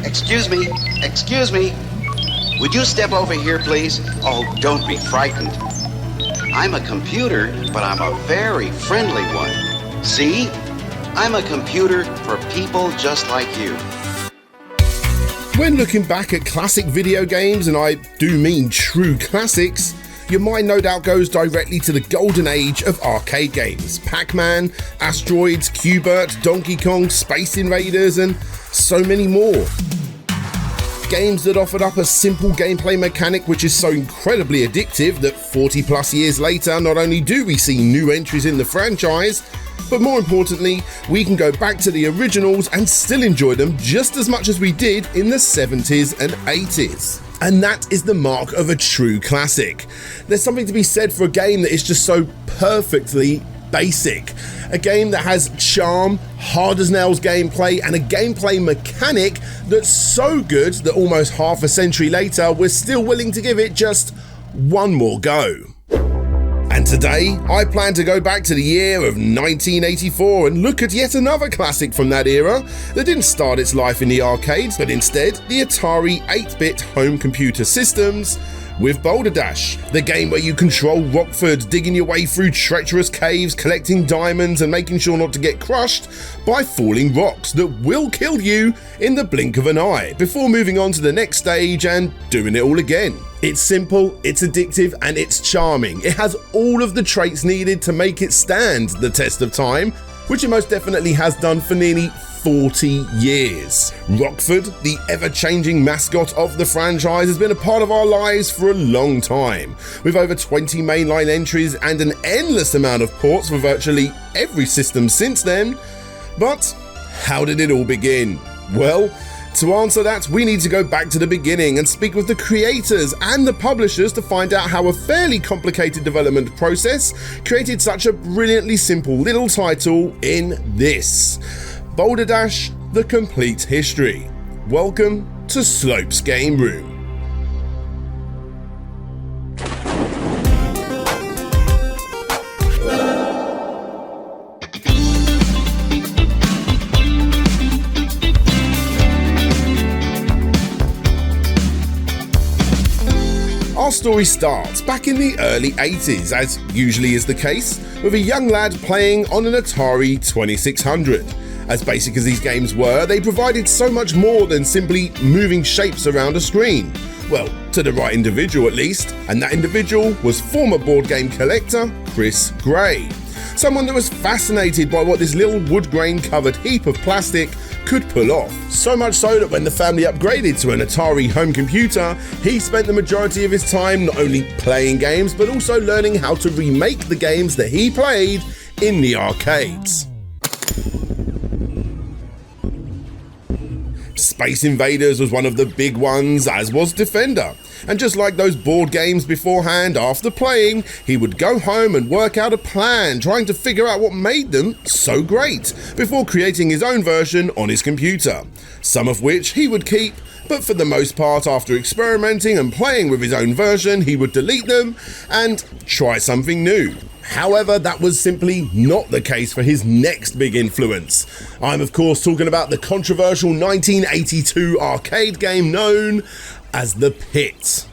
Excuse me. Would you step over here, please? Oh, don't be frightened. I'm a computer, but I'm a very friendly one. See? I'm a computer for people just like you. When looking back at classic video games, and I do mean true classics, your mind no doubt goes directly to the golden age of arcade games. Pac-Man, Asteroids, Q*bert, Donkey Kong, Space Invaders, and so many more. Games that offered up a simple gameplay mechanic which is so incredibly addictive that 40 plus years later, not only do we see new entries in the franchise, but more importantly, we can go back to the originals and still enjoy them just as much as we did in the 70s and 80s. And that is the mark of a true classic. There's something to be said for a game that is just so perfectly basic. A game that has charm, hard as nails gameplay, and a gameplay mechanic that's so good that almost half a century later, we're still willing to give it just one more go. And today, I plan to go back to the year of 1984 and look at yet another classic from that era that didn't start its life in the arcades, but instead the Atari 8-bit home computer systems, with Boulder Dash, the game where you control Rockford, digging your way through treacherous caves, collecting diamonds and making sure not to get crushed by falling rocks that will kill you in the blink of an eye, before moving on to the next stage and doing it all again. It's simple, it's addictive, and it's charming. It has all of the traits needed to make it stand the test of time, which it most definitely has done for nearly 40 years. Rockford, the ever-changing mascot of the franchise, has been a part of our lives for a long time, with over 20 mainline entries and an endless amount of ports for virtually every system since then. But how did it all begin? Well, to answer that, we need to go back to the beginning and speak with the creators and the publishers to find out how a fairly complicated development process created such a brilliantly simple little title in this: Boulder Dash: The Complete History. Welcome to Slope's Game Room. Our story starts back in the early 80s, as usually is the case, with a young lad playing on an Atari 2600. As basic as these games were, they provided so much more than simply moving shapes around a screen. Well, to the right individual at least, and that individual was former board game collector Chris Gray. Someone that was fascinated by what this little wood grain covered heap of plastic could pull off. So much so that when the family upgraded to an Atari home computer, he spent the majority of his time not only playing games, but also learning how to remake the games that he played in the arcades. Space Invaders was one of the big ones, as was Defender. And just like those board games beforehand, after playing, he would go home and work out a plan, trying to figure out what made them so great, before creating his own version on his computer. Some of which he would keep, but for the most part, after experimenting and playing with his own version, he would delete them and try something new. However, that was simply not the case for his next big influence. I'm of course talking about the controversial 1982 arcade game known as The Pit.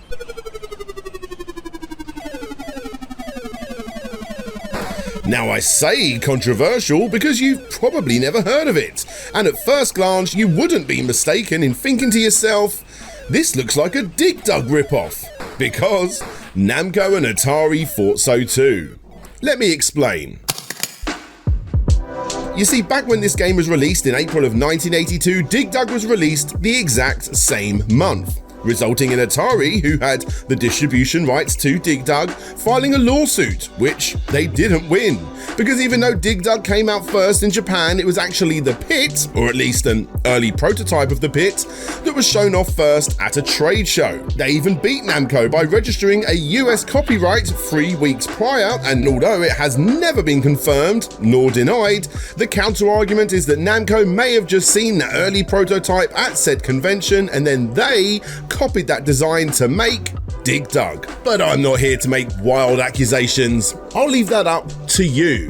Now I say controversial because you've probably never heard of it, and at first glance you wouldn't be mistaken in thinking to yourself, this looks like a Dig Dug ripoff, because Namco and Atari thought so too. Let me explain. You see, back when this game was released in April of 1982, Dig Dug was released the exact same month, resulting in Atari, who had the distribution rights to Dig Dug, filing a lawsuit, which they didn't win. Because even though Dig Dug came out first in Japan, it was actually The Pit, or at least an early prototype of The Pit, that was shown off first at a trade show. They even beat Namco by registering a US copyright 3 weeks prior, and although it has never been confirmed nor denied, the counter-argument is that Namco may have just seen the early prototype at said convention and then they copied that design to make Dig Dug. But I'm not here to make wild accusations. I'll leave that up to you.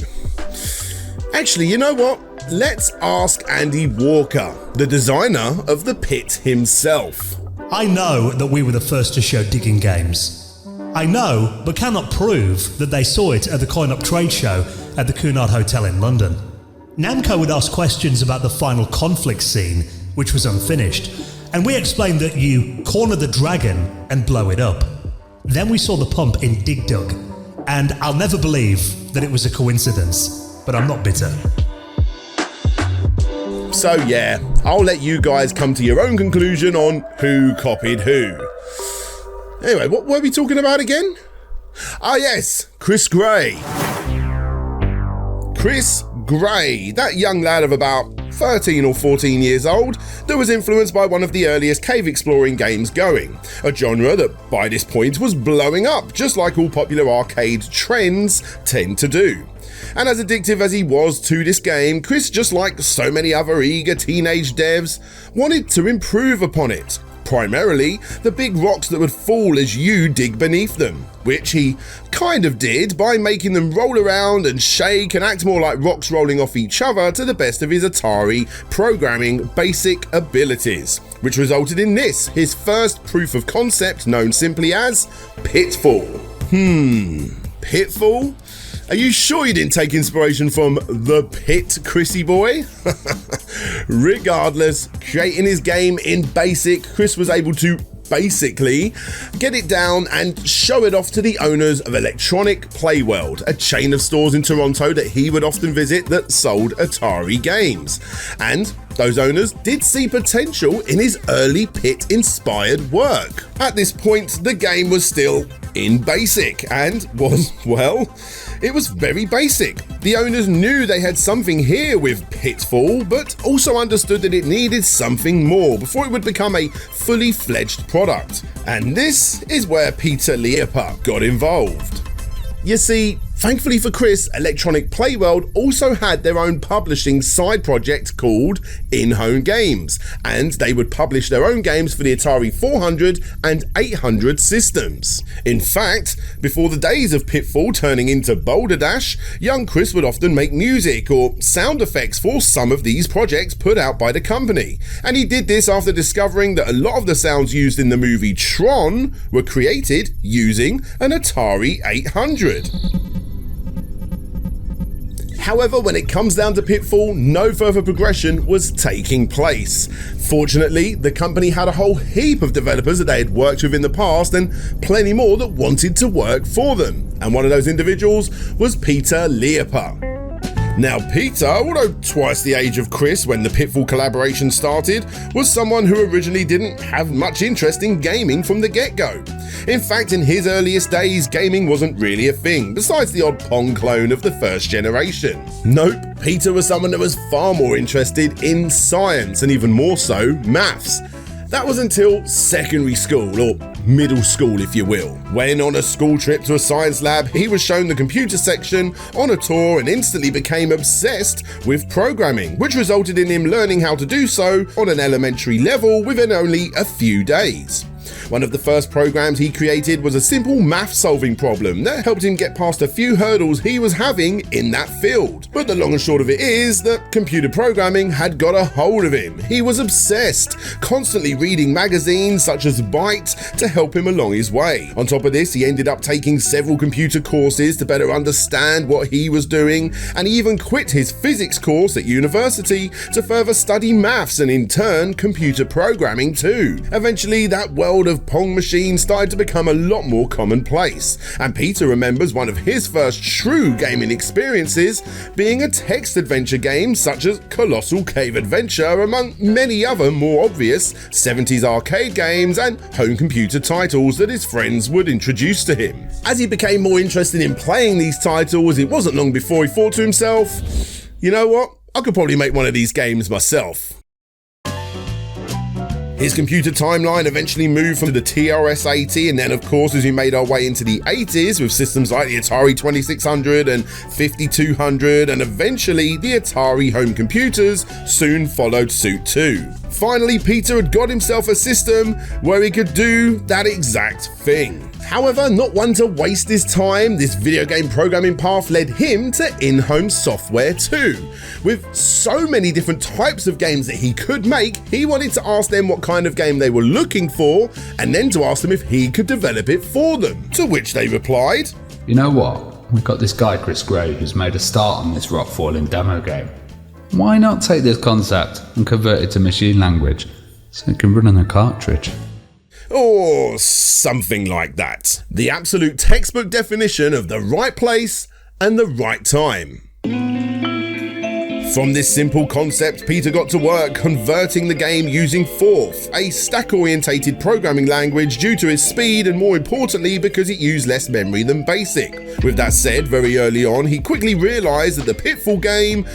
Actually, you know what? let's ask Andy Walker, the designer of the pit himself. I know that we were the first to show digging games. I know, but cannot prove, that they saw it at the Coin-Op trade show at the Cunard Hotel in London. Namco would ask questions about the final conflict scene, which was unfinished, and we explained that you corner the dragon and blow it up. Then we saw the pump in Dig Dug, and I'll never believe that it was a coincidence, but I'm not bitter. So yeah, I'll let you guys come to your own conclusion on who copied who. Anyway, what were we talking about again? Ah yes, Chris Gray. Chris Gray, that young lad of about 13 or 14 years old that was influenced by one of the earliest cave exploring games going, a genre that by this point was blowing up, just like all popular arcade trends tend to do. And as addictive as he was to this game, Chris, just like so many other eager teenage devs, wanted to improve upon it. Primarily, the big rocks that would fall as you dig beneath them, which he kind of did by making them roll around and shake and act more like rocks rolling off each other to the best of his Atari programming basic abilities, which resulted in this, his first proof of concept known simply as Pitfall. Pitfall? Are you sure you didn't take inspiration from The Pit, Chrissy boy? Regardless, creating his game in BASIC, Chris was able to basically get it down and show it off to the owners of Electronic Playworld, a chain of stores in Toronto that he would often visit that sold Atari games. And those owners did see potential in his early Pit-inspired work. At this point, the game was still in BASIC and was, well, it was very basic. The owners knew they had something here with Pitfall, but also understood that it needed something more before it would become a fully fledged product. And this is where Peter Liepa got involved. You see, thankfully for Chris, Electronic Playworld also had their own publishing side project called In-Home Games, and they would publish their own games for the Atari 400 and 800 systems. In fact, before the days of Pitfall turning into Boulder Dash, young Chris would often make music or sound effects for some of these projects put out by the company, and he did this after discovering that a lot of the sounds used in the movie Tron were created using an Atari 800. However, when it comes down to Pitfall, no further progression was taking place. Fortunately, the company had a whole heap of developers that they had worked with in the past and plenty more that wanted to work for them. And one of those individuals was Peter Liepa. Now Peter, although twice the age of Chris when the Pitfall collaboration started, was someone who originally didn't have much interest in gaming from the get-go. In fact, in his earliest days, gaming wasn't really a thing, besides the odd Pong clone of the first generation. Nope, Peter was someone that was far more interested in science, and even more so, maths. That was until secondary school, or middle school if you will, when on a school trip to a science lab, he was shown the computer section on a tour and instantly became obsessed with programming, which resulted in him learning how to do so on an elementary level within only a few days. One of the first programs he created was a simple math solving problem that helped him get past a few hurdles he was having in that field. But the long and short of it is that computer programming had got a hold of him. He was obsessed, constantly reading magazines such as Byte to help him along his way. On top of this, he ended up taking several computer courses to better understand what he was doing, and he even quit his physics course at university to further study maths and in turn computer programming too. Eventually, that world of Pong machines started to become a lot more commonplace, and Peter remembers one of his first true gaming experiences being a text adventure game such as Colossal Cave Adventure, among many other more obvious 70s arcade games and home computer titles that his friends would introduce to him. As he became more interested in playing these titles, it wasn't long before he thought to himself, you know what, I could probably make one of these games myself. His computer timeline eventually moved from the TRS-80, and then of course as we made our way into the 80s with systems like the Atari 2600 and 5200, and eventually the Atari home computers soon followed suit too. Finally, Peter had got himself a system where he could do that exact thing. However, not one to waste his time, this video game programming path led him to in-home software too. With so many different types of games that he could make, he wanted to ask them what kind of game they were looking for, and then to ask them if he could develop it for them. To which they replied, "You know what? We've got this guy Chris Gray who's made a start on this rock falling demo game. Why not take this concept and convert it to machine language so it can run on a cartridge?" Or something like that. The absolute textbook definition of the right place and the right time. From this simple concept, Peter got to work converting the game using Forth, a stack-orientated programming language due to its speed and, more importantly, because it used less memory than BASIC. With that said, very early on, he quickly realised that the Pitfall game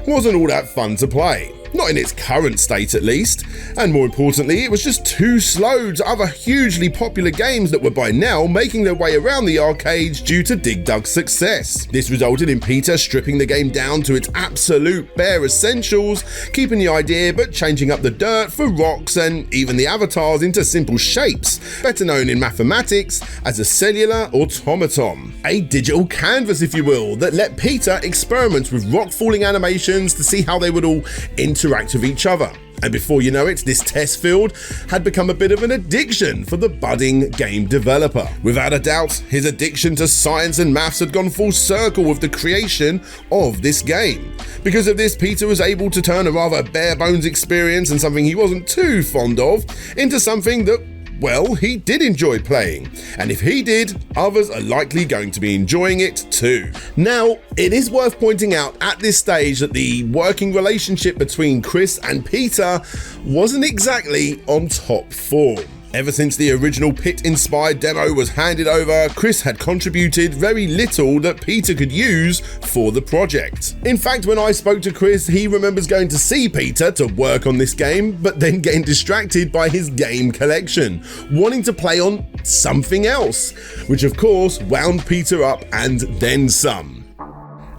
wasn't all that fun to play. Not in its current state at least, and more importantly, it was just too slow to other hugely popular games that were by now making their way around the arcades due to Dig Dug's success. This resulted in Peter stripping the game down to its absolute bare essentials, keeping the idea but changing up the dirt for rocks and even the avatars into simple shapes, better known in mathematics as a cellular automaton. A digital canvas, if you will, that let Peter experiment with rock falling animations to see how they would all interact with each other. And before you know it, this test field had become a bit of an addiction for the budding game developer. Without a doubt, his addiction to science and maths had gone full circle with the creation of this game. Because of this, Peter was able to turn a rather bare bones experience and something he wasn't too fond of into something that, well, he did enjoy playing, and if he did, others are likely going to be enjoying it too. Now, it is worth pointing out at this stage that the working relationship between Chris and Peter wasn't exactly on top form. Ever since the original Pit-inspired demo was handed over, Chris had contributed very little that Peter could use for the project. In fact, when I spoke to Chris, he remembers going to see Peter to work on this game, but then getting distracted by his game collection, wanting to play on something else, which of course wound Peter up and then some.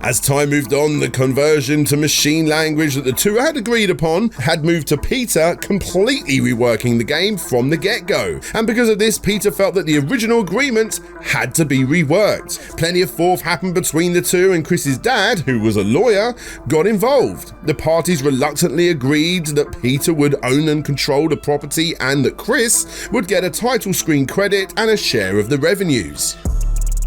As time moved on, the conversion to machine language that the two had agreed upon had moved to Peter completely reworking the game from the get-go. And because of this, Peter felt that the original agreement had to be reworked. Plenty of forth happened between the two, and Chris's dad, who was a lawyer, got involved. The parties reluctantly agreed that Peter would own and control the property and that Chris would get a title screen credit and a share of the revenues.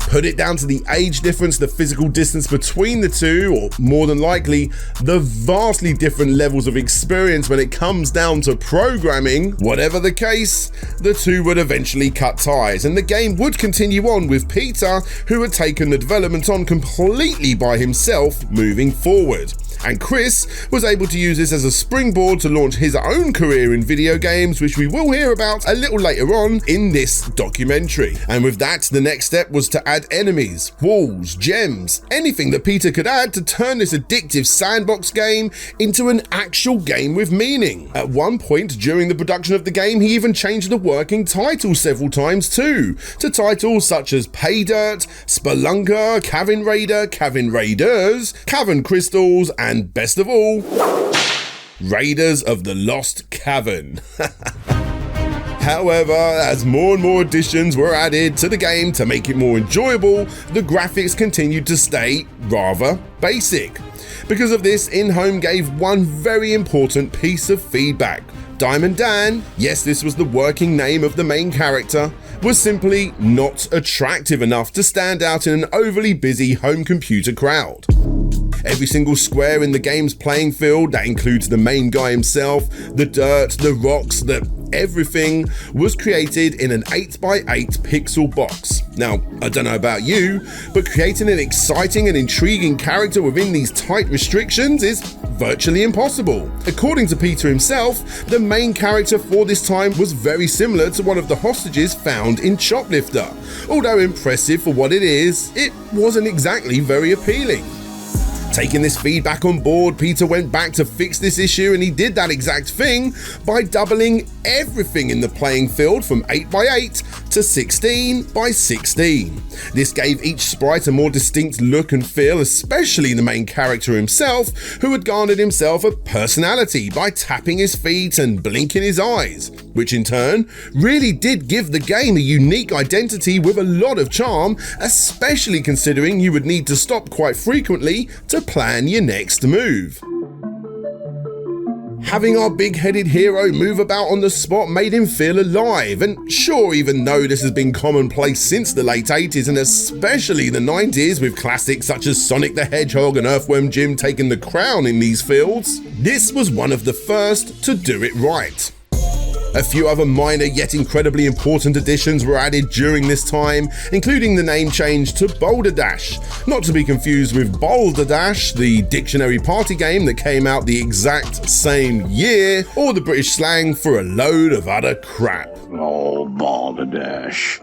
Put it down to the age difference, the physical distance between the two, or more than likely, the vastly different levels of experience when it comes down to programming. Whatever the case, the two would eventually cut ties, and the game would continue on with Peter, who had taken the development on completely by himself moving forward. And Chris was able to use this as a springboard to launch his own career in video games, which we will hear about a little later on in this documentary. And with that, the next step was to add enemies, walls, gems, anything that Peter could add to turn this addictive sandbox game into an actual game with meaning. At one point during the production of the game, he even changed the working title several times too, to titles such as Pay Dirt, Spelunker, Cavern Raider, Cavern Raiders, Cavern Crystals, and best of all, Raiders of the Lost Cavern. However, as more and more additions were added to the game to make it more enjoyable, the graphics continued to stay rather basic. Because of this, In-Home gave one very important piece of feedback. Diamond Dan, yes, this was the working name of the main character, was simply not attractive enough to stand out in an overly busy home computer crowd. Every single square in the game's playing field, that includes the main guy himself, the dirt, the rocks, everything was created in an 8x8 pixel box. Now, I don't know about you, but creating an exciting and intriguing character within these tight restrictions is virtually impossible. According to Peter himself, the main character for this time was very similar to one of the hostages found in Shoplifter. Although impressive for what it is, it wasn't exactly very appealing. Taking this feedback on board, Peter went back to fix this issue, and he did that exact thing by doubling everything in the playing field from 8x8 to 16x16. This gave each sprite a more distinct look and feel, especially the main character himself, who had garnered himself a personality by tapping his feet and blinking his eyes, which in turn really did give the game a unique identity with a lot of charm, especially considering you would need to stop quite frequently to plan your next move. Having our big-headed hero move about on the spot made him feel alive, and sure, even though this has been commonplace since the late 80s and especially the 90s, with classics such as Sonic the Hedgehog and Earthworm Jim taking the crown in these fields, this was one of the first to do it right. A few other minor yet incredibly important additions were added during this time, including the name change to Boulder Dash, not to be confused with Boulder Dash, the dictionary party game that came out the exact same year, or the British slang for a load of utter crap. Oh, Boulder Dash.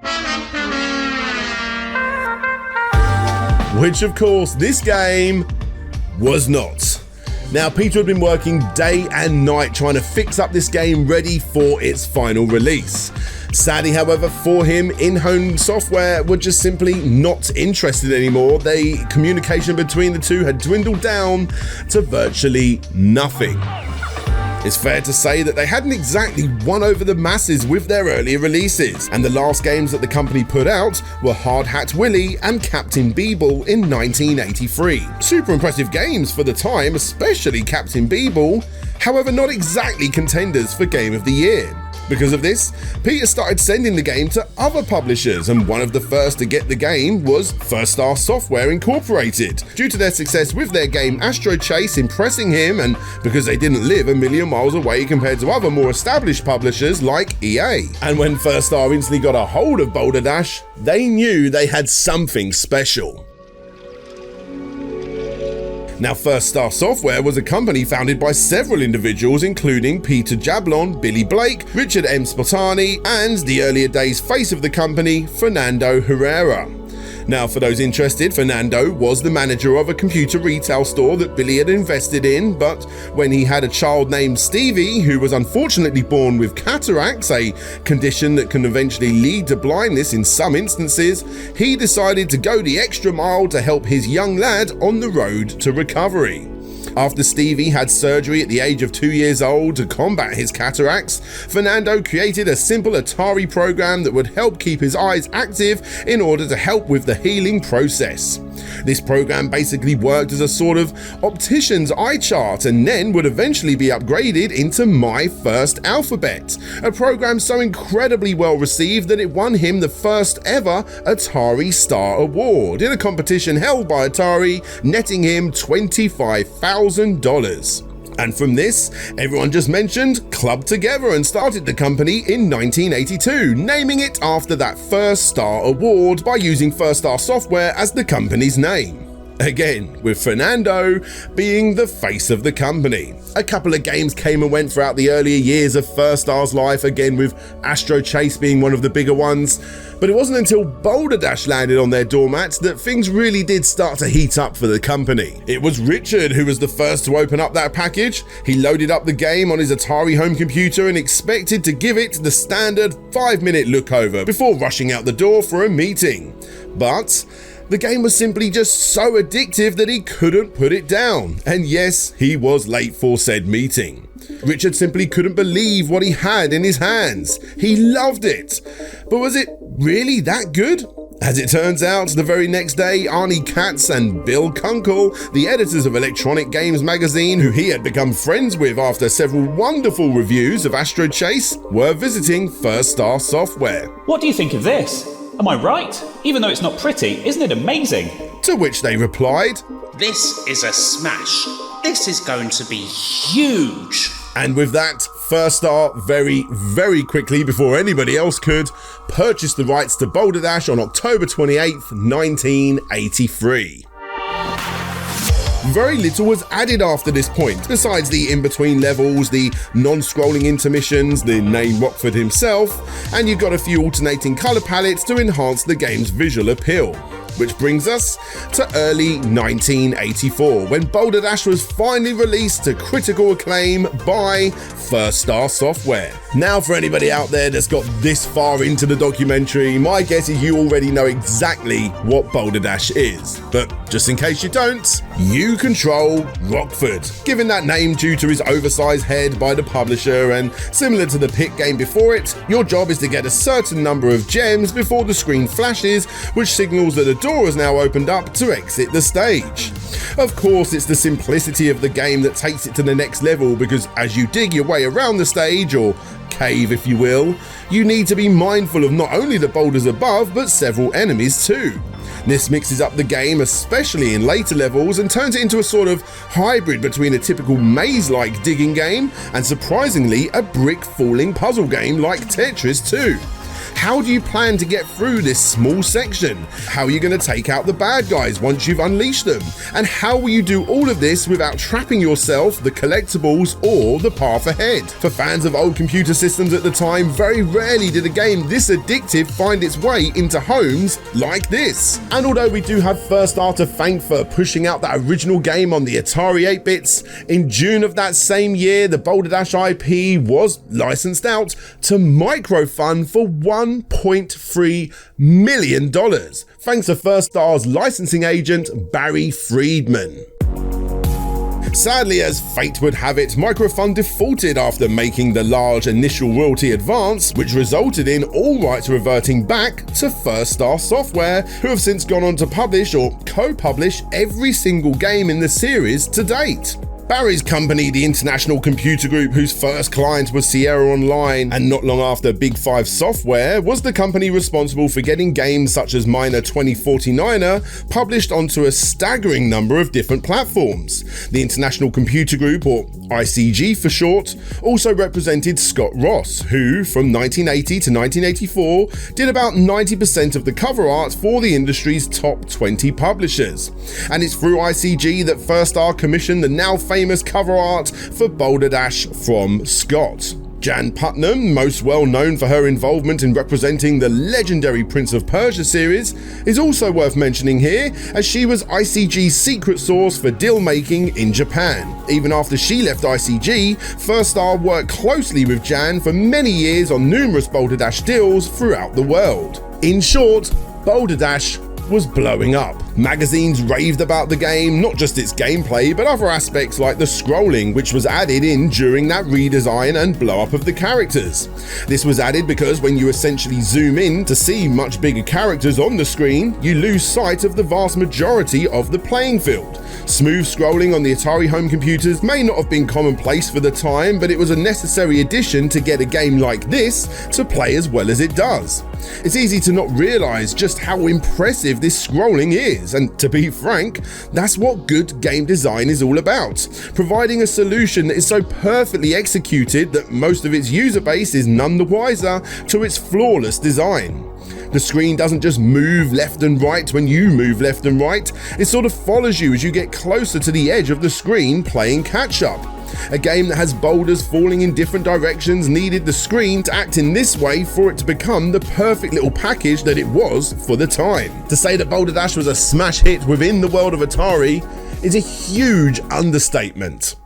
Which of course this game was not. Now, Peter had been working day and night trying to fix up this game ready for its final release. Sadly, however, for him, in-home software were just simply not interested anymore. The communication between the two had dwindled down to virtually nothing. It's fair to say that they hadn't exactly won over the masses with their earlier releases, and the last games that the company put out were Hard Hat Willy and Captain Beeble in 1983. Super impressive games for the time, especially Captain Beeble, however not exactly contenders for Game of the Year. Because of this, Peter started sending the game to other publishers, and one of the first to get the game was First Star Software Incorporated, due to their success with their game Astro Chase impressing him, and because they didn't live a million miles away compared to other more established publishers like EA. And when First Star instantly got a hold of Boulder Dash, they knew they had something special. Now, First Star Software was a company founded by several individuals, including Peter Jablon, Billy Blake, Richard M. Spotani, and the earlier days face of the company, Fernando Herrera. Now, for those interested, Fernando was the manager of a computer retail store that Billy had invested in, but when he had a child named Stevie, who was unfortunately born with cataracts, a condition that can eventually lead to blindness in some instances, he decided to go the extra mile to help his young lad on the road to recovery. After Stevie had surgery at the age of 2 years old to combat his cataracts, Fernando created a simple Atari program that would help keep his eyes active in order to help with the healing process. This program basically worked as a sort of optician's eye chart, and then would eventually be upgraded into My First Alphabet, a program so incredibly well received that it won him the first ever Atari Star Award in a competition held by Atari, netting him $25,000. And from this, everyone just mentioned clubbed together and started the company in 1982, naming it after that First Star Award by using First Star Software as the company's name. Again, with Fernando being the face of the company. A couple of games came and went throughout the earlier years of First Star's life, again with Astro Chase being one of the bigger ones, but it wasn't until Boulder Dash landed on their doormats that things really did start to heat up for the company. It was Richard who was the first to open up that package. He loaded up the game on his Atari home computer and expected to give it the standard 5-minute look over before rushing out the door for a meeting. But the game was simply just so addictive that he couldn't put it down. And yes, he was late for said meeting. Richard simply couldn't believe what he had in his hands. He loved it. But was it really that good? As it turns out, the very next day, Arnie Katz and Bill Kunkel, the editors of Electronic Games magazine, who he had become friends with after several wonderful reviews of Astro Chase, were visiting First Star Software. What do you think of this? Am I right? Even though it's not pretty, isn't it amazing? To which they replied, "This is a smash. This is going to be huge." And with that, First Star very, very quickly, before anybody else could, purchased the rights to Boulder Dash on October 28th, 1983. Very little was added after this point, besides the in-between levels, the non-scrolling intermissions, the name Rockford himself, and you got a few alternating colour palettes to enhance the game's visual appeal. which brings us to early 1984, when Boulder Dash was finally released to critical acclaim by First Star Software. Now, for anybody out there that's got this far into the documentary, my guess is you already know exactly what Boulder Dash is. But just in case you don't, you control Rockford, given that name due to his oversized head by the publisher, and similar to the pit game before it, your job is to get a certain number of gems before the screen flashes, which signals that a door has now opened up to exit the stage. Of course, it's the simplicity of the game that takes it to the next level, because as you dig your way around the stage, or cave if you will, you need to be mindful of not only the boulders above, but several enemies too. This mixes up the game, especially in later levels, and turns it into a sort of hybrid between a typical maze-like digging game and, surprisingly, a brick-falling puzzle game like Tetris 2. How do you plan to get through this small section? How are you going to take out the bad guys once you've unleashed them? And how will you do all of this without trapping yourself, the collectibles, or the path ahead? For fans of old computer systems at the time, very rarely did a game this addictive find its way into homes like this. And although we do have First Star to thank for pushing out that original game on the Atari 8-bits, in June of that same year, the Boulder Dash IP was licensed out to Microfun for $1.3 million, thanks to First Star's licensing agent, Barry Friedman. Sadly, as fate would have it, Microfun defaulted after making the large initial royalty advance, which resulted in all rights reverting back to First Star Software, who have since gone on to publish or co-publish every single game in the series to date. Barry's company, the International Computer Group, whose first client was Sierra Online, and not long after Big 5 Software, was the company responsible for getting games such as Miner 2049er published onto a staggering number of different platforms. The International Computer Group, or ICG for short, also represented Scott Ross, who, from 1980 to 1984, did about 90% of the cover art for the industry's top 20 publishers. And it's through ICG that First Star commissioned the now famous cover art for Boulder Dash from Scott. Jan Putnam, most well known for her involvement in representing the legendary Prince of Persia series, is also worth mentioning here, as she was ICG's secret source for deal making in Japan. Even after she left ICG, First Star worked closely with Jan for many years on numerous Boulder Dash deals throughout the world. In short, Boulder Dash was blowing up. Magazines raved about the game, not just its gameplay, but other aspects like the scrolling, which was added in during that redesign and blow up of the characters. This was added because when you essentially zoom in to see much bigger characters on the screen, you lose sight of the vast majority of the playing field. Smooth scrolling on the Atari home computers may not have been commonplace for the time, but it was a necessary addition to get a game like this to play as well as it does. It's easy to not realise just how impressive this scrolling is, and to be frank, that's what good game design is all about, providing a solution that is so perfectly executed that most of its user base is none the wiser to its flawless design. The screen doesn't just move left and right when you move left and right, it sort of follows you as you get closer to the edge of the screen playing catch up. A game that has boulders falling in different directions needed the screen to act in this way for it to become the perfect little package that it was for the time. To say that Boulder Dash was a smash hit within the world of Atari is a huge understatement.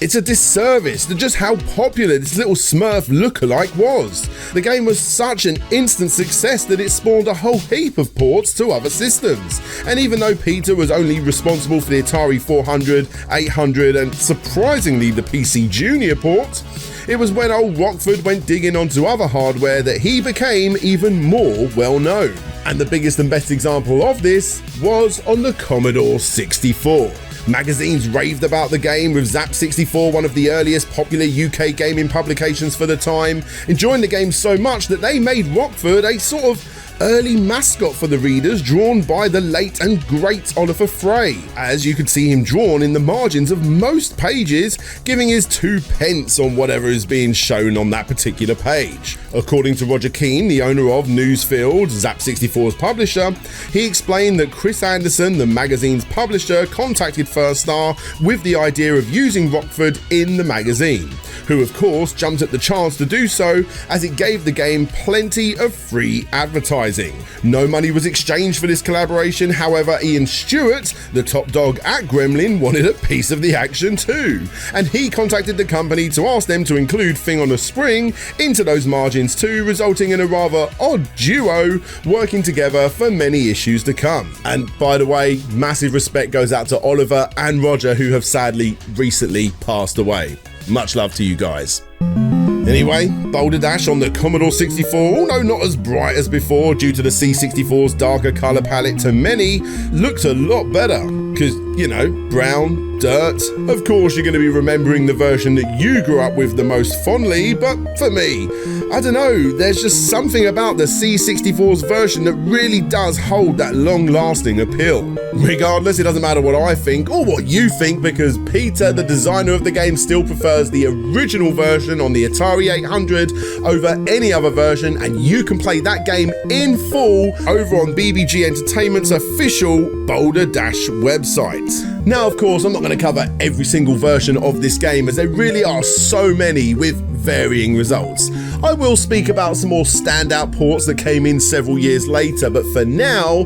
It's a disservice to just how popular this little Smurf lookalike was. The game was such an instant success that it spawned a whole heap of ports to other systems. And even though Peter was only responsible for the Atari 400, 800 and surprisingly the PC Junior port, it was when old Rockford went digging onto other hardware that he became even more well known. And the biggest and best example of this was on the Commodore 64. Magazines raved about the game, with Zap 64 one of the earliest popular UK gaming publications for the time, enjoying the game so much that they made Rockford a sort of early mascot for the readers, drawn by the late and great Oliver Frey, as you could see him drawn in the margins of most pages, giving his 2 pence on whatever is being shown on that particular page. According to Roger Keane, the owner of Newsfield, Zap 64's publisher, he explained that Chris Anderson, the magazine's publisher, contacted First Star with the idea of using Rockford in the magazine, who of course jumped at the chance to do so as it gave the game plenty of free advertising. No money was exchanged for this collaboration, however Ian Stewart, the top dog at Gremlin, wanted a piece of the action too, and he contacted the company to ask them to include Thing on a Spring into those margins too, resulting in a rather odd duo working together for many issues to come. And by the way, massive respect goes out to Oliver and Roger, who have sadly recently passed away. Much love to you guys. Anyway, Boulder Dash on the Commodore 64, although not as bright as before due to the C64's darker colour palette to many, looked a lot better. Because, you know, brown, dirt. Of course you're going to be remembering the version that you grew up with the most fondly, but for me, I don't know, there's just something about the C64's version that really does hold that long-lasting appeal. Regardless, it doesn't matter what I think or what you think, because Peter, the designer of the game, still prefers the original version on the Atari 800 over any other version, and you can play that game in full over on BBG Entertainment's official Boulder Dash website. Now, of course, I'm not going to cover every single version of this game, as there really are so many with varying results. I will speak about some more standout ports that came in several years later, but for now,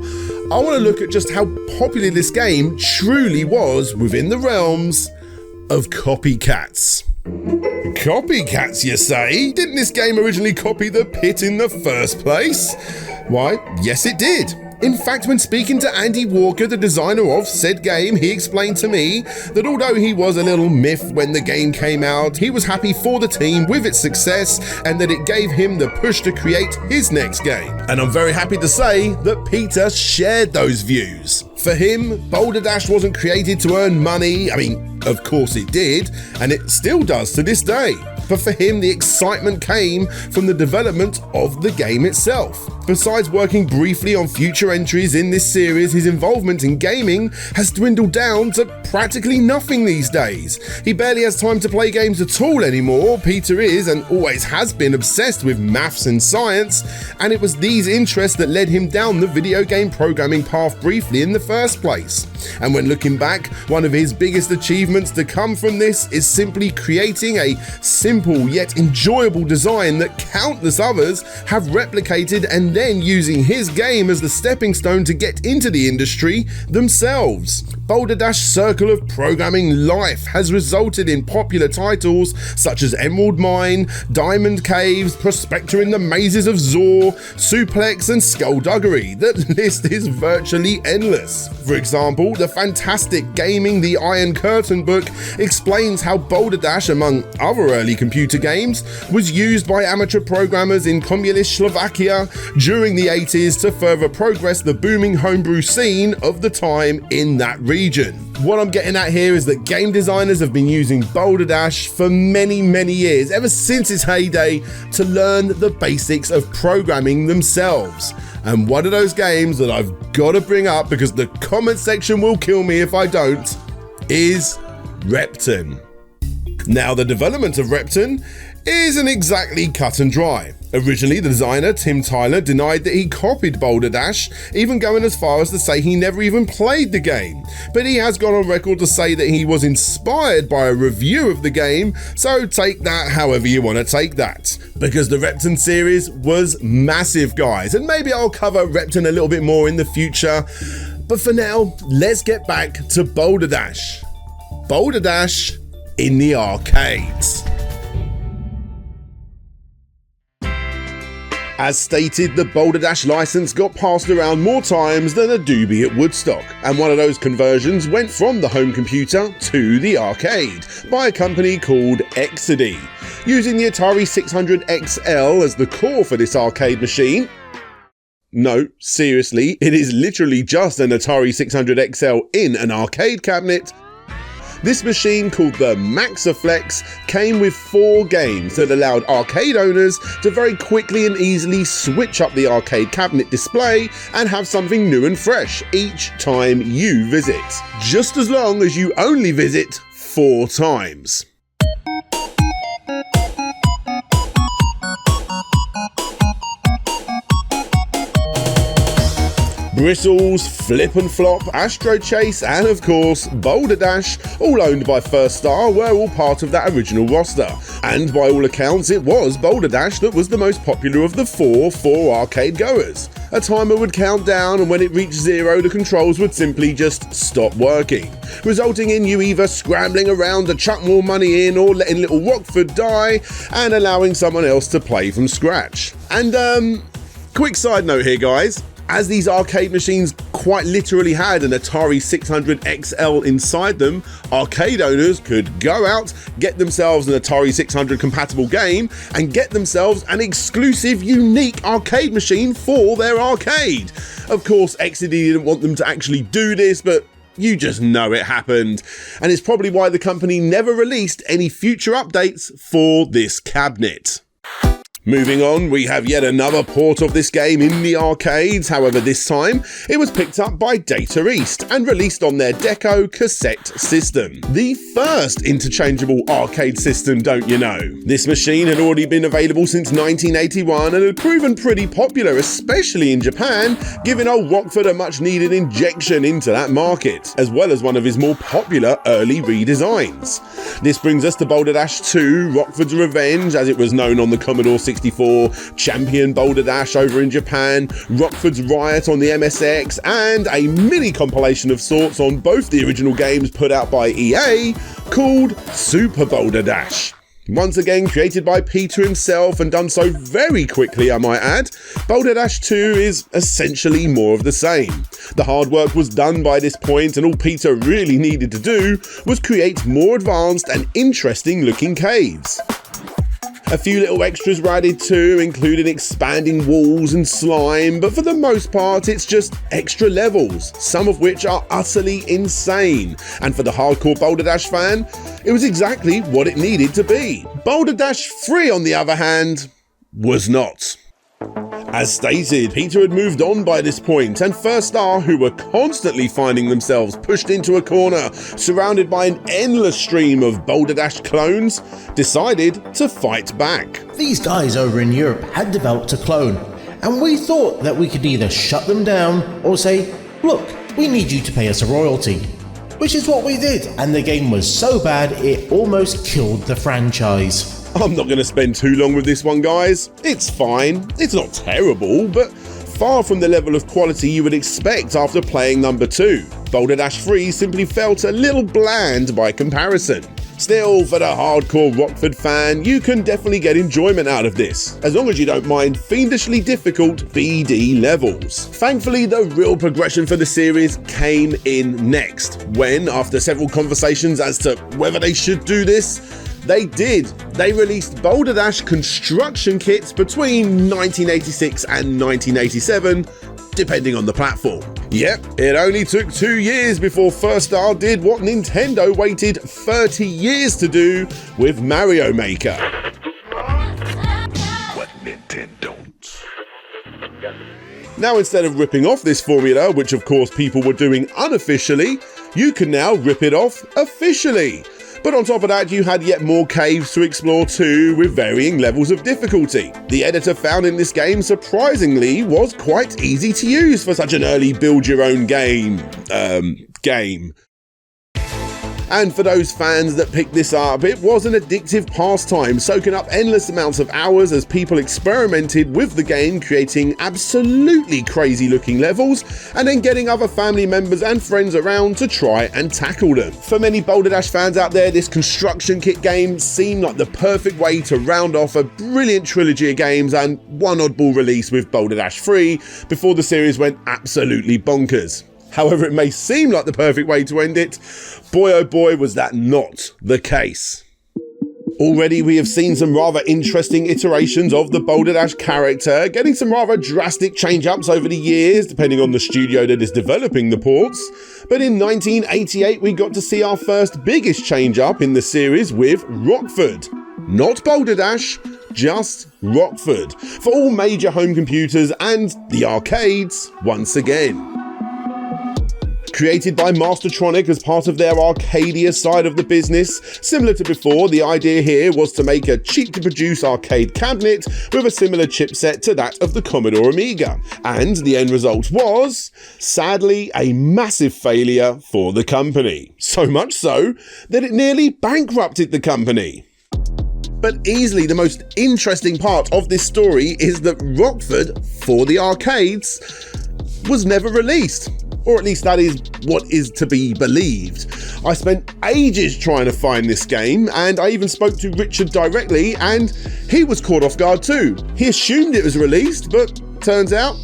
I want to look at just how popular this game truly was within the realms of copycats. Copycats, you say? Didn't this game originally copy the Pit in the first place? Why, yes it did. In fact, when speaking to Andy Walker, the designer of said game, he explained to me that although he was a little miffed when the game came out, he was happy for the team with its success and that it gave him the push to create his next game. And I'm very happy to say that Peter shared those views. For him, Boulder Dash wasn't created to earn money. I mean, of course it did, and it still does to this day. But for him, the excitement came from the development of the game itself. Besides working briefly on future entries in this series, his involvement in gaming has dwindled down to practically nothing these days. He barely has time to play games at all anymore. Peter is, and always has been, obsessed with maths and science, and it was these interests that led him down the video game programming path briefly in the first place. And when looking back, one of his biggest achievements to come from this is simply creating a simple yet enjoyable design that countless others have replicated, and then using his game as the stepping stone to get into the industry themselves. Boulder Dash Circle of Programming Life has resulted in popular titles such as Emerald Mine, Diamond Caves, Prospector in the Mazes of Zor, Suplex and Skullduggery. The list is virtually endless. For example, the fantastic Gaming the Iron Curtain book explains how Boulder Dash, among other early computer games, was used by amateur programmers in communist Slovakia during the 80s to further progress the booming homebrew scene of the time in that region. What I'm getting at here is that game designers have been using Boulder Dash for many years, ever since its heyday, to learn the basics of programming themselves. And one of those games that I've got to bring up, because the comment section will kill me if I don't, is Repton. Now, the development of Repton isn't exactly cut and dry. Originally, the designer, Tim Tyler, denied that he copied Boulder Dash, even going as far as to say he never even played the game. But he has gone on record to say that he was inspired by a review of the game, so take that however you want to take that. Because the Repton series was massive, guys, and maybe I'll cover Repton a little bit more in the future. But for now, let's get back to Boulder Dash. Boulder Dash in the arcades. As stated, the Boulder Dash license got passed around more times than a doobie at Woodstock, and one of those conversions went from the home computer to the arcade by a company called Exidy. Using the Atari 600 XL as the core for this arcade machine. No, seriously, it is literally just an Atari 600 XL in an arcade cabinet. This machine, called the Maxaflex, came with 4 games that allowed arcade owners to very quickly and easily switch up the arcade cabinet display and have something new and fresh each time you visit, just as long as you only visit 4 times. Bristles, Flip and Flop, Astro Chase, and of course Boulder Dash, all owned by First Star, were all part of that original roster. And by all accounts, it was Boulder Dash that was the most popular of the four for arcade goers. A timer would count down, and when it reached 0, the controls would simply just stop working, resulting in you either scrambling around to chuck more money in or letting little Rockford die and allowing someone else to play from scratch. And quick side note here, guys. As these arcade machines quite literally had an Atari 600 XL inside them, arcade owners could go out, get themselves an Atari 600 compatible game, and get themselves an exclusive, unique arcade machine for their arcade. Of course, XD didn't want them to actually do this, but you just know it happened. And it's probably why the company never released any future updates for this cabinet. Moving on, we have yet another port of this game in the arcades. However, this time it was picked up by Data East and released on their Deco cassette system. The first interchangeable arcade system, don't you know? This machine had already been available since 1981 and had proven pretty popular, especially in Japan, giving old Rockford a much needed injection into that market, as well as one of his more popular early redesigns. This brings us to Boulder Dash 2, Rockford's Revenge, as it was known on the Commodore 64, Champion Boulder Dash over in Japan, Rockford's Riot on the MSX, and a mini compilation of sorts on both the original games put out by EA called Super Boulder Dash. Once again created by Peter himself and done so very quickly, I might add, Boulder Dash 2 is essentially more of the same. The hard work was done by this point, and all Peter really needed to do was create more advanced and interesting looking caves. A few little extras were added too, including expanding walls and slime, but for the most part it's just extra levels, some of which are utterly insane. And for the hardcore Boulder Dash fan, it was exactly what it needed to be. Boulder Dash 3, on the other hand, was not. As stated, Peter had moved on by this point, and First Star, who were constantly finding themselves pushed into a corner, surrounded by an endless stream of Boulder Dash clones, decided to fight back. These guys over in Europe had developed a clone, and we thought that we could either shut them down or say, look, we need you to pay us a royalty. Which is what we did, and the game was so bad it almost killed the franchise. I'm not going to spend too long with this one, guys. It's fine. It's not terrible, but far from the level of quality you would expect after playing number 2. Boulder Dash 3 simply felt a little bland by comparison. Still, for the hardcore Rockford fan, you can definitely get enjoyment out of this, as long as you don't mind fiendishly difficult BD levels. Thankfully, the real progression for the series came in next, when, after several conversations as to whether they should do this, they did. They released Boulder Dash construction kits between 1986 and 1987, depending on the platform. Yep, it only took 2 years before First Star did what Nintendo waited 30 years to do with Mario Maker. What Nintendo? Now, instead of ripping off this formula, which of course people were doing unofficially, you can now rip it off officially. But on top of that, you had yet more caves to explore too, with varying levels of difficulty. The editor found in this game, surprisingly, was quite easy to use for such an early build-your-own game. And for those fans that picked this up, it was an addictive pastime, soaking up endless amounts of hours as people experimented with the game, creating absolutely crazy looking levels, and then getting other family members and friends around to try and tackle them. For many Boulder Dash fans out there, this construction kit game seemed like the perfect way to round off a brilliant trilogy of games and one oddball release with Boulder Dash 3 before the series went absolutely bonkers. However it may seem like the perfect way to end it, boy oh boy was that not the case. Already we have seen some rather interesting iterations of the Boulder Dash character, getting some rather drastic change-ups over the years, depending on the studio that is developing the ports. But in 1988 we got to see our first biggest change-up in the series with Rockford. Not Boulder Dash, just Rockford, for all major home computers and the arcades once again. Created by Mastertronic as part of their Arcadia side of the business, similar to before, the idea here was to make a cheap-to-produce arcade cabinet with a similar chipset to that of the Commodore Amiga. And the end result was, sadly, a massive failure for the company. So much so that it nearly bankrupted the company. But easily the most interesting part of this story is that Rockford, for the arcades, was never released. Or at least that is what is to be believed. I spent ages trying to find this game, and I even spoke to Richard directly, and he was caught off guard too. He assumed it was released, but turns out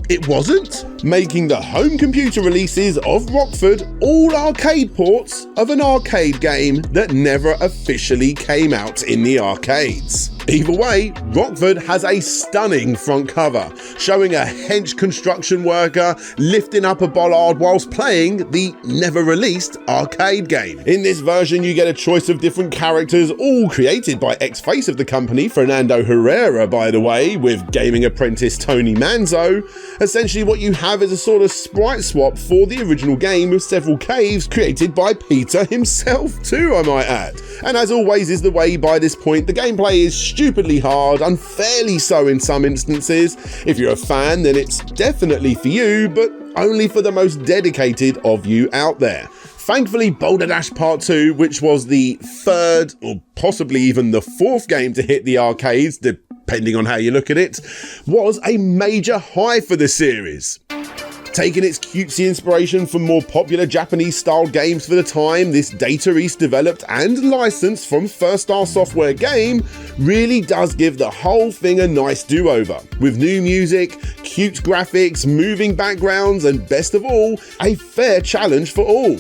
it wasn't, making the home computer releases of Rockford all arcade ports of an arcade game that never officially came out in the arcades. Either way, Rockford has a stunning front cover, showing a hench construction worker lifting up a bollard whilst playing the never-released arcade game. In this version, you get a choice of different characters, all created by ex-face of the company, Fernando Herrera, by the way, with gaming apprentice Tony Manzo. Essentially, what you have is a sort of sprite swap for the original game with several caves created by Peter himself too, I might add. And as always is the way by this point, the gameplay is stupidly hard, unfairly so in some instances. If you're a fan, then it's definitely for you, but only for the most dedicated of you out there. Thankfully, Boulder Dash Part 2, which was the third or possibly even the fourth game to hit the arcades, depending on how you look at it, was a major high for the series. Taking its cutesy inspiration from more popular Japanese-style games for the time, this Data East developed and licensed from First Star Software game really does give the whole thing a nice do-over, with new music, cute graphics, moving backgrounds, and best of all, a fair challenge for all.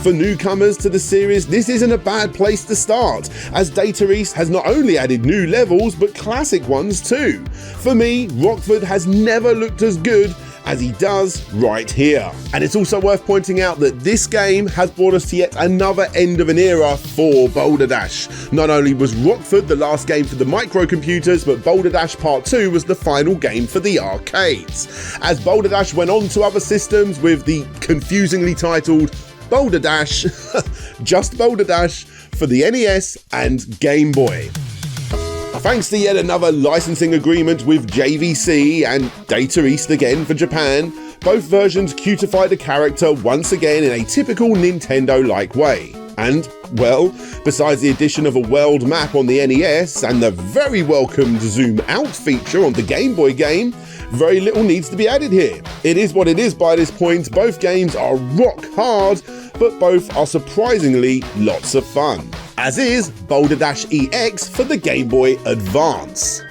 For newcomers to the series, this isn't a bad place to start, as Data East has not only added new levels, but classic ones too. For me, Rockford has never looked as good as he does right here. And it's also worth pointing out that this game has brought us to yet another end of an era for Boulder Dash. Not only was Rockford the last game for the microcomputers, but Boulder Dash Part 2 was the final game for the arcades. As Boulder Dash went on to other systems with the confusingly titled Boulder Dash, just Boulder Dash, for the NES and Game Boy. Thanks to yet another licensing agreement with JVC and Data East again for Japan, both versions cutified the character once again in a typical Nintendo-like way. And, well, besides the addition of a world map on the NES and the very welcomed zoom out feature on the Game Boy game, very little needs to be added here. It is what it is by this point. Both games are rock hard, but both are surprisingly lots of fun. As is Boulder Dash EX for the Game Boy Advance.